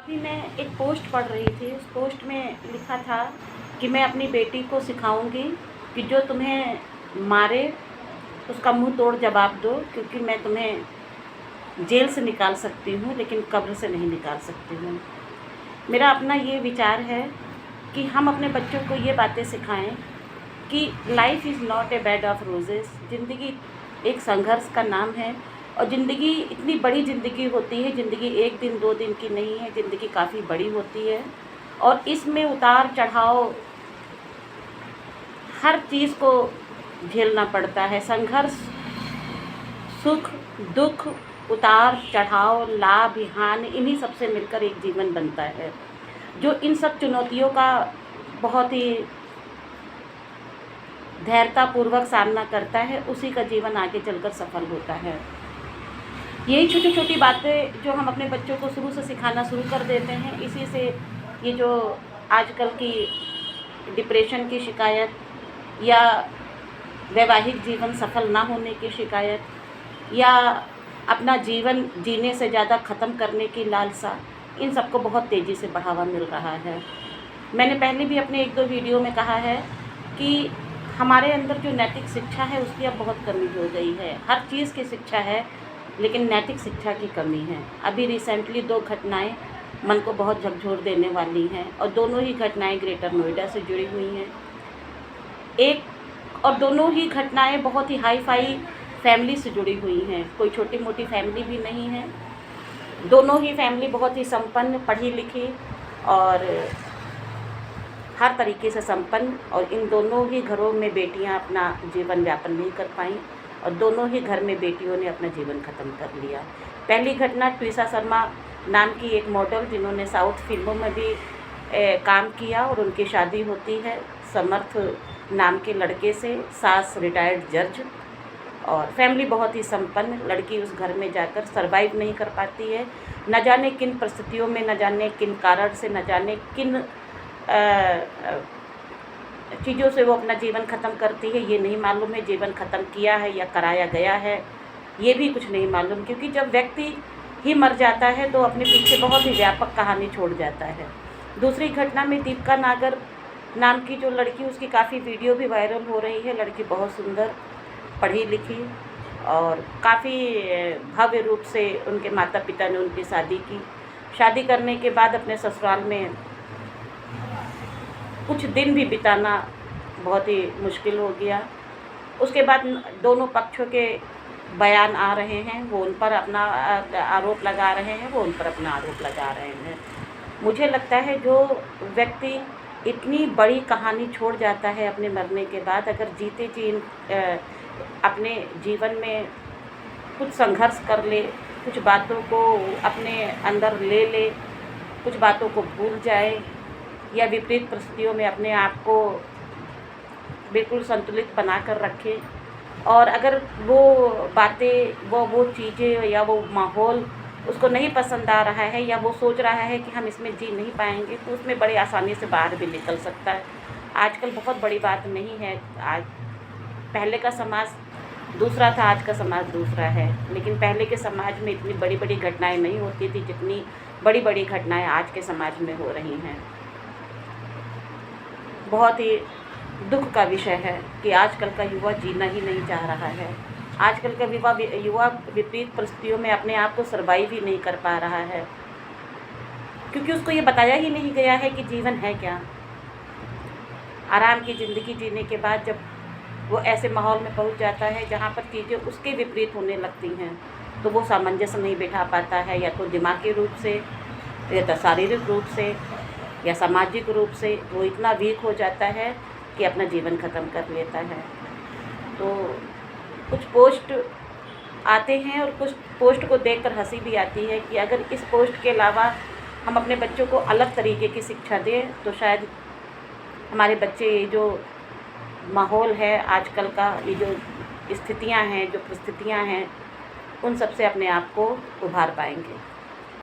अभी मैं एक पोस्ट पढ़ रही थी। उस पोस्ट में लिखा था कि मैं अपनी बेटी को सिखाऊंगी कि जो तुम्हें मारे उसका मुंह तोड़ जवाब दो, क्योंकि मैं तुम्हें जेल से निकाल सकती हूँ लेकिन कब्र से नहीं निकाल सकती हूँ। मेरा अपना ये विचार है कि हम अपने बच्चों को ये बातें सिखाएं कि life is not a bed of roses. ज़िंदगी एक संघर्ष का नाम है और ज़िंदगी इतनी बड़ी ज़िंदगी होती है। ज़िंदगी एक दिन दो दिन की नहीं है, ज़िंदगी काफ़ी बड़ी होती है और इसमें उतार चढ़ाव हर चीज़ को झेलना पड़ता है। संघर्ष, सुख, दुख, उतार चढ़ाव, लाभ, हानि, इन्हीं सब से मिलकर एक जीवन बनता है। जो इन सब चुनौतियों का बहुत ही धैर्यतापूर्वक सामना करता है, उसी का जीवन आगे चलकर सफल होता है। यही छोटी छोटी बातें जो हम अपने बच्चों को शुरू से सिखाना शुरू कर देते हैं, इसी से ये जो आजकल की डिप्रेशन की शिकायत या वैवाहिक जीवन सफल ना होने की शिकायत या अपना जीवन जीने से ज़्यादा ख़त्म करने की लालसा, इन सबको बहुत तेज़ी से बढ़ावा मिल रहा है। मैंने पहले भी अपने एक दो वीडियो में कहा है कि हमारे अंदर जो नैतिक शिक्षा है उसकी अब बहुत कमी हो गई है। हर चीज़ की शिक्षा है लेकिन नैतिक शिक्षा की कमी है। अभी रिसेंटली 2 घटनाएं मन को बहुत झकझोर देने वाली हैं और दोनों ही घटनाएं ग्रेटर नोएडा से जुड़ी हुई हैं। दोनों ही घटनाएं बहुत ही हाई फाई फैमिली से जुड़ी हुई हैं। कोई छोटी मोटी फैमिली भी नहीं है। दोनों ही फैमिली बहुत ही संपन्न, पढ़ी लिखी और हर तरीके से संपन्न, और इन दोनों ही घरों में बेटियां अपना जीवन यापन नहीं कर पाईं और दोनों ही घर में बेटियों ने अपना जीवन ख़त्म कर लिया। पहली घटना ट्विसा शर्मा नाम की एक मॉडल, जिन्होंने साउथ फिल्मों में भी काम किया और उनकी शादी होती है समर्थ नाम के लड़के से, सास रिटायर्ड जज, और फैमिली बहुत ही संपन्न। लड़की उस घर में जाकर सरवाइव नहीं कर पाती है। न जाने किन परिस्थितियों में, न जाने किन कारण से, न जाने किन चीज़ों से वो अपना जीवन ख़त्म करती है, ये नहीं मालूम है। जीवन ख़त्म किया है या कराया गया है, ये भी कुछ नहीं मालूम, क्योंकि जब व्यक्ति ही मर जाता है तो अपने पीछे बहुत ही व्यापक कहानी छोड़ जाता है। दूसरी घटना में दीपिका नागर नाम की जो लड़की, उसकी काफ़ी वीडियो भी वायरल हो रही है। लड़की बहुत सुंदर, पढ़ी लिखी और काफ़ी भव्य रूप से उनके माता पिता ने उनकी शादी की। शादी करने के बाद अपने ससुराल में कुछ दिन भी बिताना बहुत ही मुश्किल हो गया। उसके बाद दोनों पक्षों के बयान आ रहे हैं, वो उन पर अपना आरोप लगा रहे हैं, वो उन पर अपना आरोप लगा रहे हैं। मुझे लगता है जो व्यक्ति इतनी बड़ी कहानी छोड़ जाता है अपने मरने के बाद, अगर जीते जी अपने जीवन में कुछ संघर्ष कर ले, कुछ बातों को अपने अंदर ले ले, कुछ बातों को भूल जाए या विपरीत परिस्थितियों में अपने आप को बिल्कुल संतुलित बना कर रखे, और अगर वो बातें, वो चीज़ें या वो माहौल उसको नहीं पसंद आ रहा है या वो सोच रहा है कि हम इसमें जी नहीं पाएंगे, तो उसमें बड़ी आसानी से बाहर भी निकल सकता है। आजकल बहुत बड़ी बात नहीं है। आज पहले का समाज दूसरा था, आज का समाज दूसरा है, लेकिन पहले के समाज में इतनी बड़ी बड़ी घटनाएं नहीं होती थी जितनी बड़ी बड़ी घटनाएं आज के समाज में हो रही हैं। बहुत ही दुख का विषय है कि आजकल का युवा जीना ही नहीं चाह रहा है। आजकल का युवा विपरीत परिस्थितियों में अपने आप को सर्वाइव ही नहीं कर पा रहा है, क्योंकि उसको ये बताया ही नहीं गया है कि जीवन है क्या। आराम की ज़िंदगी जीने के बाद जब वो ऐसे माहौल में पहुंच जाता है जहाँ पर चीज़ें उसके विपरीत होने लगती हैं, तो वो सामंजस्य नहीं बिठा पाता है, या तो दिमागी रूप से, या तो शारीरिक रूप से, या सामाजिक रूप से वो इतना वीक हो जाता है कि अपना जीवन ख़त्म कर लेता है। तो कुछ पोस्ट आते हैं और कुछ पोस्ट को देखकर हंसी भी आती है कि अगर इस पोस्ट के अलावा हम अपने बच्चों को अलग तरीके की शिक्षा दें तो शायद हमारे बच्चे, ये जो माहौल है आजकल का, ये जो स्थितियां हैं, जो परिस्थितियां हैं, उन सब से अपने आप को उभार पाएंगे।